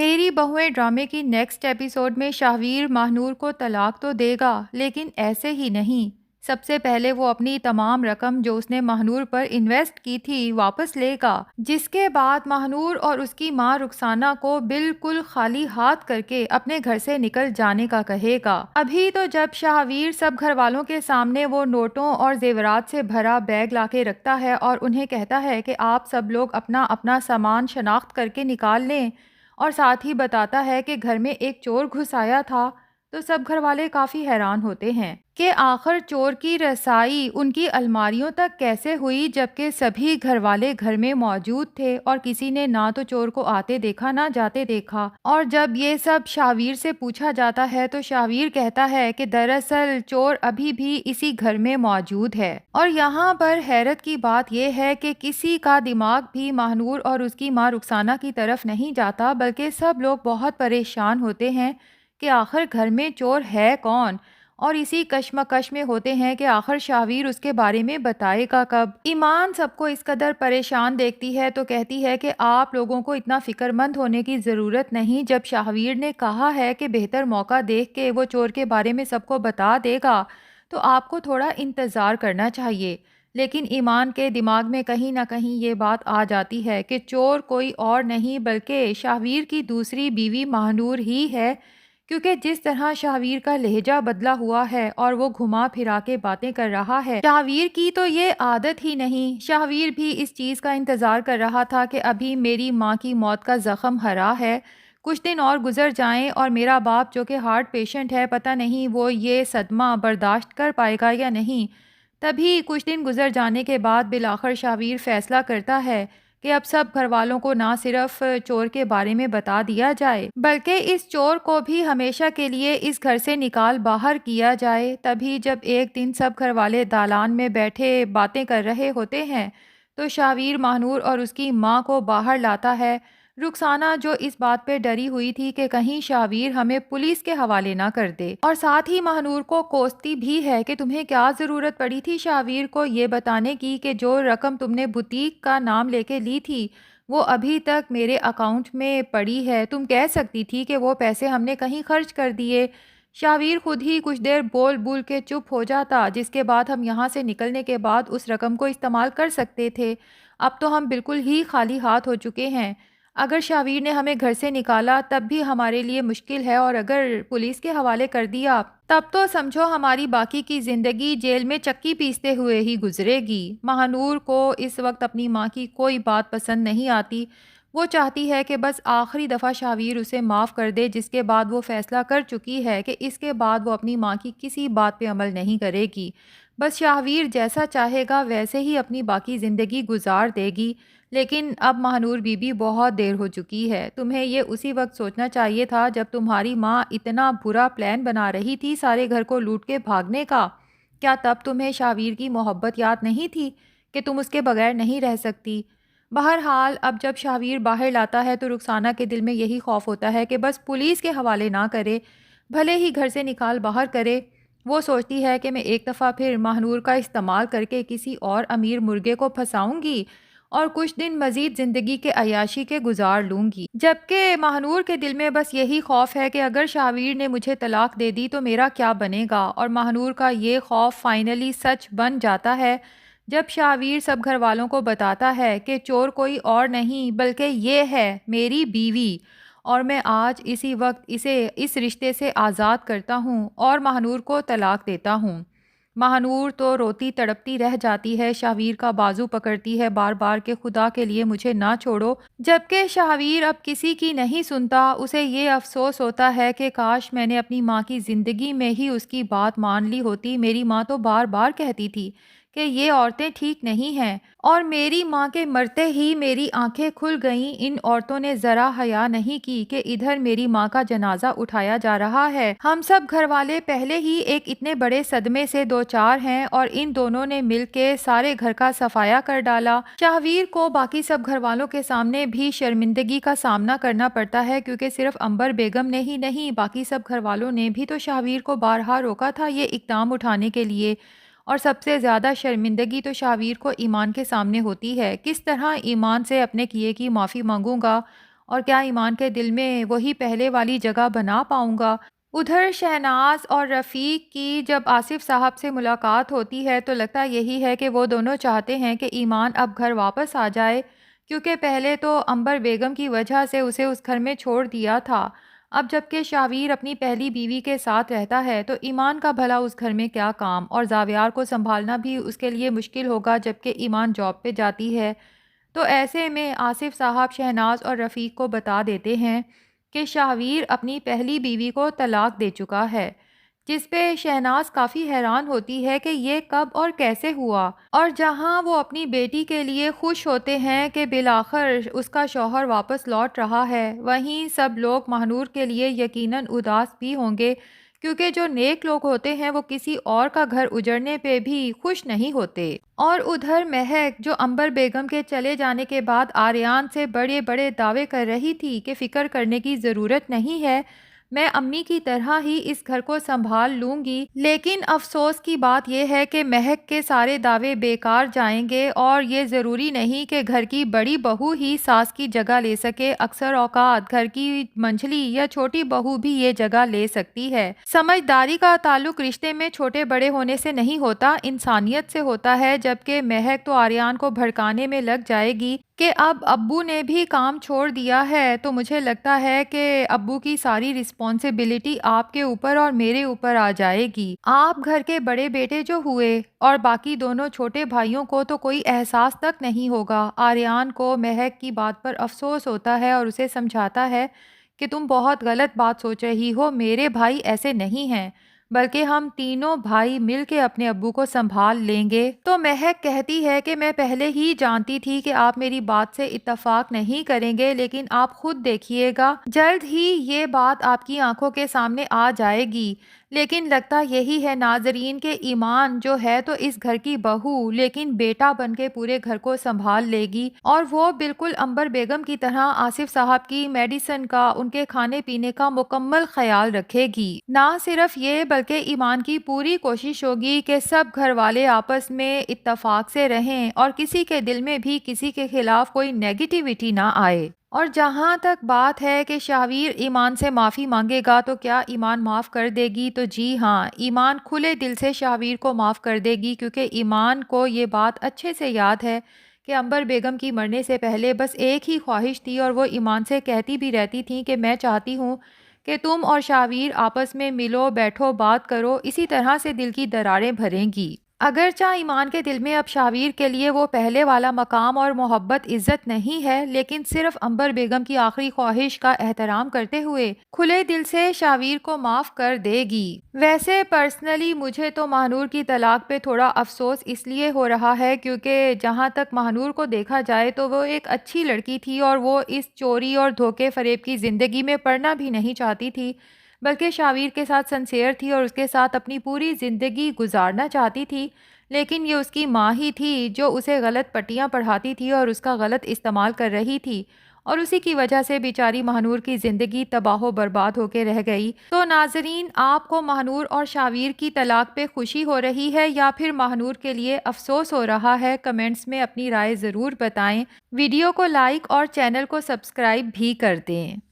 میری بہویں ڈرامے کی نیکسٹ ایپیسوڈ میں شاہویر ماہنور کو طلاق تو دے گا، لیکن ایسے ہی نہیں۔ سب سے پہلے وہ اپنی تمام رقم جو اس نے ماہنور پر انویسٹ کی تھی واپس لے گا، جس کے بعد ماہنور اور اس کی ماں رخسانہ کو بالکل خالی ہاتھ کر کے اپنے گھر سے نکل جانے کا کہے گا۔ ابھی تو جب شاہویر سب گھر والوں کے سامنے وہ نوٹوں اور زیورات سے بھرا بیگ لا کے رکھتا ہے اور انہیں کہتا ہے کہ آپ سب لوگ اپنا اپنا سامان شناخت کر کے نکال لیں، اور ساتھ ہی بتاتا ہے کہ گھر میں ایک چور گھس آیا تھا، تو سب گھر والے کافی حیران ہوتے ہیں کہ آخر چور کی رسائی ان کی الماریوں تک کیسے ہوئی، جبکہ سبھی گھر والے گھر میں موجود تھے اور کسی نے نہ تو چور کو آتے دیکھا نہ جاتے دیکھا۔ اور جب یہ سب شاہویر سے پوچھا جاتا ہے تو شاہویر کہتا ہے کہ دراصل چور ابھی بھی اسی گھر میں موجود ہے۔ اور یہاں پر حیرت کی بات یہ ہے کہ کسی کا دماغ بھی ماہنور اور اس کی ماں رخسانہ کی طرف نہیں جاتا، بلکہ سب لوگ بہت پریشان ہوتے ہیں کہ آخر گھر میں چور ہے کون، اور اسی کشمکش میں ہوتے ہیں کہ آخر شاہویر اس کے بارے میں بتائے گا کب۔ ایمان سب کو اس قدر پریشان دیکھتی ہے تو کہتی ہے کہ آپ لوگوں کو اتنا فکر مند ہونے کی ضرورت نہیں، جب شاہویر نے کہا ہے کہ بہتر موقع دیکھ کے وہ چور کے بارے میں سب کو بتا دے گا تو آپ کو تھوڑا انتظار کرنا چاہیے۔ لیکن ایمان کے دماغ میں کہیں نہ کہیں یہ بات آ جاتی ہے کہ چور کوئی اور نہیں بلکہ شاہویر کی دوسری بیوی ماہنور ہی ہے، کیونکہ جس طرح شاہویر کا لہجہ بدلا ہوا ہے اور وہ گھما پھرا کے باتیں کر رہا ہے، شاہویر کی تو یہ عادت ہی نہیں۔ شاہویر بھی اس چیز کا انتظار کر رہا تھا کہ ابھی میری ماں کی موت کا زخم ہرا ہے، کچھ دن اور گزر جائیں اور میرا باپ جو کہ ہارٹ پیشنٹ ہے، پتہ نہیں وہ یہ صدمہ برداشت کر پائے گا یا نہیں۔ تبھی کچھ دن گزر جانے کے بعد بالآخر شاہویر فیصلہ کرتا ہے کہ اب سب گھر والوں کو نہ صرف چور کے بارے میں بتا دیا جائے بلکہ اس چور کو بھی ہمیشہ کے لیے اس گھر سے نکال باہر کیا جائے۔ تبھی جب ایک دن سب گھر والے دالان میں بیٹھے باتیں کر رہے ہوتے ہیں تو شاہویر ماہنور اور اس کی ماں کو باہر لاتا ہے۔ رخسانہ جو اس بات پہ ڈری ہوئی تھی کہ کہیں شاہویر ہمیں پولیس کے حوالے نہ کر دے، اور ساتھ ہی ماہنور کو کوستی بھی ہے کہ تمہیں کیا ضرورت پڑی تھی شاہویر کو یہ بتانے کی کہ جو رقم تم نے بوتیک کا نام لے کے لی تھی وہ ابھی تک میرے اکاؤنٹ میں پڑی ہے، تم کہہ سکتی تھی کہ وہ پیسے ہم نے کہیں خرچ کر دیے۔ شاہویر خود ہی کچھ دیر بول بول کے چپ ہو جاتا، جس کے بعد ہم یہاں سے نکلنے کے بعد اس رقم کو استعمال کر سکتے تھے، اب تو ہم بالکل ہی خالی ہاتھ ہو چکے ہیں۔ اگر شاہویر نے ہمیں گھر سے نکالا تب بھی ہمارے لیے مشکل ہے، اور اگر پولیس کے حوالے کر دیا تب تو سمجھو ہماری باقی کی زندگی جیل میں چکی پیستے ہوئے ہی گزرے گی۔ ماہنور کو اس وقت اپنی ماں کی کوئی بات پسند نہیں آتی، وہ چاہتی ہے کہ بس آخری دفعہ شاہویر اسے معاف کر دے، جس کے بعد وہ فیصلہ کر چکی ہے کہ اس کے بعد وہ اپنی ماں کی کسی بات پہ عمل نہیں کرے گی، بس شاہویر جیسا چاہے گا ویسے ہی اپنی باقی زندگی گزار دے گی۔ لیکن اب ماہنور بی بی بہت دیر ہو چکی ہے، تمہیں یہ اسی وقت سوچنا چاہیے تھا جب تمہاری ماں اتنا برا پلان بنا رہی تھی سارے گھر کو لوٹ کے بھاگنے کا۔ کیا تب تمہیں شاہویر کی محبت یاد نہیں تھی کہ تم اس کے بغیر نہیں رہ سکتی؟ بہرحال اب جب شاہویر باہر لاتا ہے تو رخسانہ کے دل میں یہی خوف ہوتا ہے کہ بس پولیس کے حوالے نہ کرے، بھلے ہی گھر سے نکال باہر کرے۔ وہ سوچتی ہے کہ میں ایک دفعہ پھر ماہنور کا استعمال کر کے کسی اور امیر مرغے کو پھنساؤں گی اور کچھ دن مزید زندگی کے عیاشی کے گزار لوں گی، جبکہ ماہنور کے دل میں بس یہی خوف ہے کہ اگر شاہویر نے مجھے طلاق دے دی تو میرا کیا بنے گا۔ اور ماہنور کا یہ خوف فائنلی سچ بن جاتا ہے جب شاہویر سب گھر والوں کو بتاتا ہے کہ چور کوئی اور نہیں بلکہ یہ ہے میری بیوی، اور میں آج اسی وقت اسے اس رشتے سے آزاد کرتا ہوں اور ماہنور کو طلاق دیتا ہوں۔ ماہنور تو روتی تڑپتی رہ جاتی ہے، شاہویر کا بازو پکڑتی ہے بار بار کہ خدا کے لیے مجھے نہ چھوڑو، جبکہ شاہویر اب کسی کی نہیں سنتا۔ اسے یہ افسوس ہوتا ہے کہ کاش میں نے اپنی ماں کی زندگی میں ہی اس کی بات مان لی ہوتی، میری ماں تو بار بار کہتی تھی کہ یہ عورتیں ٹھیک نہیں ہیں، اور میری ماں کے مرتے ہی میری آنکھیں کھل گئیں۔ ان عورتوں نے ذرا حیا نہیں کی کہ ادھر میری ماں کا جنازہ اٹھایا جا رہا ہے، ہم سب گھر والے پہلے ہی ایک اتنے بڑے صدمے سے دو چار ہیں اور ان دونوں نے مل کے سارے گھر کا صفایا کر ڈالا۔ شاہویر کو باقی سب گھر والوں کے سامنے بھی شرمندگی کا سامنا کرنا پڑتا ہے، کیونکہ صرف عنبر بیگم نے ہی نہیں باقی سب گھر والوں نے بھی تو شاہویر کو بارہا روکا تھا یہ اقدام اٹھانے کے لیے، اور سب سے زیادہ شرمندگی تو شاہویر کو ایمان کے سامنے ہوتی ہے۔ کس طرح ایمان سے اپنے کیے کی معافی مانگوں گا اور کیا ایمان کے دل میں وہی پہلے والی جگہ بنا پاؤں گا؟ ادھر شہناز اور رفیق کی جب آصف صاحب سے ملاقات ہوتی ہے تو لگتا یہی ہے کہ وہ دونوں چاہتے ہیں کہ ایمان اب گھر واپس آ جائے، کیونکہ پہلے تو عنبر بیگم کی وجہ سے اسے اس گھر میں چھوڑ دیا تھا۔ اب جب کہ شاویر اپنی پہلی بیوی کے ساتھ رہتا ہے تو ایمان کا بھلا اس گھر میں کیا کام، اور زاویار کو سنبھالنا بھی اس کے لیے مشکل ہوگا جبکہ ایمان جاب پہ جاتی ہے۔ تو ایسے میں آصف صاحب شہناز اور رفیق کو بتا دیتے ہیں کہ شاویر اپنی پہلی بیوی کو طلاق دے چکا ہے، جس پہ شہناز کافی حیران ہوتی ہے کہ یہ کب اور کیسے ہوا، اور جہاں وہ اپنی بیٹی کے لیے خوش ہوتے ہیں کہ بالآخر اس کا شوہر واپس لوٹ رہا ہے، وہیں سب لوگ مہنور کے لیے یقیناً اداس بھی ہوں گے، کیونکہ جو نیک لوگ ہوتے ہیں وہ کسی اور کا گھر اجڑنے پہ بھی خوش نہیں ہوتے۔ اور ادھر مہک جو عنبر بیگم کے چلے جانے کے بعد آریان سے بڑے بڑے دعوے کر رہی تھی کہ فکر کرنے کی ضرورت نہیں ہے، میں امی کی طرح ہی اس گھر کو سنبھال لوں گی، لیکن افسوس کی بات یہ ہے کہ مہک کے سارے دعوے بیکار جائیں گے، اور یہ ضروری نہیں کہ گھر کی بڑی بہو ہی ساس کی جگہ لے سکے، اکثر اوقات گھر کی منجلی یا چھوٹی بہو بھی یہ جگہ لے سکتی ہے۔ سمجھداری کا تعلق رشتے میں چھوٹے بڑے ہونے سے نہیں ہوتا، انسانیت سے ہوتا ہے، جبکہ مہک تو آریان کو بھڑکانے میں لگ جائے گی کہ اب ابو نے بھی کام چھوڑ دیا ہے تو مجھے لگتا ہے کہ ابو کی ساری رسپانسبلٹی آپ کے اوپر اور میرے اوپر آ جائے گی۔ آپ گھر کے بڑے بیٹے جو ہوئے، اور باقی دونوں چھوٹے بھائیوں کو تو کوئی احساس تک نہیں ہوگا۔ آریان کو مہک کی بات پر افسوس ہوتا ہے اور اسے سمجھاتا ہے کہ تم بہت غلط بات سوچ رہی ہو، میرے بھائی ایسے نہیں ہیں، بلکہ ہم تینوں بھائی مل کے اپنے ابو کو سنبھال لیں گے۔ تو مہک کہتی ہے کہ میں پہلے ہی جانتی تھی کہ آپ میری بات سے اتفاق نہیں کریں گے، لیکن آپ خود دیکھیے گا جلد ہی یہ بات آپ کی آنکھوں کے سامنے آ جائے گی۔ لیکن لگتا یہی ہے ناظرین کہ ایمان جو ہے تو اس گھر کی بہو، لیکن بیٹا بن کے پورے گھر کو سنبھال لے گی، اور وہ بالکل عنبر بیگم کی طرح آصف صاحب کی میڈیسن کا، ان کے کھانے پینے کا مکمل خیال رکھے گی۔ نہ صرف یہ بلکہ ایمان کی پوری کوشش ہوگی کہ سب گھر والے آپس میں اتفاق سے رہیں اور کسی کے دل میں بھی کسی کے خلاف کوئی نیگیٹیوٹی نہ آئے۔ اور جہاں تک بات ہے کہ شاویر ایمان سے معافی مانگے گا تو کیا ایمان معاف کر دے گی، تو جی ہاں، ایمان کھلے دل سے شاویر کو معاف کر دے گی، کیونکہ ایمان کو یہ بات اچھے سے یاد ہے کہ عنبر بیگم کی مرنے سے پہلے بس ایک ہی خواہش تھی، اور وہ ایمان سے کہتی بھی رہتی تھی کہ میں چاہتی ہوں کہ تم اور شاویر آپس میں ملو، بیٹھو، بات کرو، اسی طرح سے دل کی دراریں بھریں گی۔ اگرچہ ایمان کے دل میں اب شاویر کے لیے وہ پہلے والا مقام اور محبت عزت نہیں ہے، لیکن صرف عنبر بیگم کی آخری خواہش کا احترام کرتے ہوئے کھلے دل سے شاویر کو معاف کر دے گی۔ ویسے پرسنلی مجھے تو مہنور کی طلاق پہ تھوڑا افسوس اس لیے ہو رہا ہے کیونکہ جہاں تک مہنور کو دیکھا جائے تو وہ ایک اچھی لڑکی تھی، اور وہ اس چوری اور دھوکے فریب کی زندگی میں پڑنا بھی نہیں چاہتی تھی، بلکہ شاویر کے ساتھ سنسیئر تھی اور اس کے ساتھ اپنی پوری زندگی گزارنا چاہتی تھی، لیکن یہ اس کی ماں ہی تھی جو اسے غلط پٹیاں پڑھاتی تھی اور اس کا غلط استعمال کر رہی تھی، اور اسی کی وجہ سے بیچاری مہنور کی زندگی تباہ و برباد ہو کے رہ گئی۔ تو ناظرین، آپ کو مہنور اور شاویر کی طلاق پہ خوشی ہو رہی ہے یا پھر مہنور کے لیے افسوس ہو رہا ہے؟ کمنٹس میں اپنی رائے ضرور بتائیں۔ ویڈیو کو لائک اور چینل کو سبسکرائب بھی کر دیں۔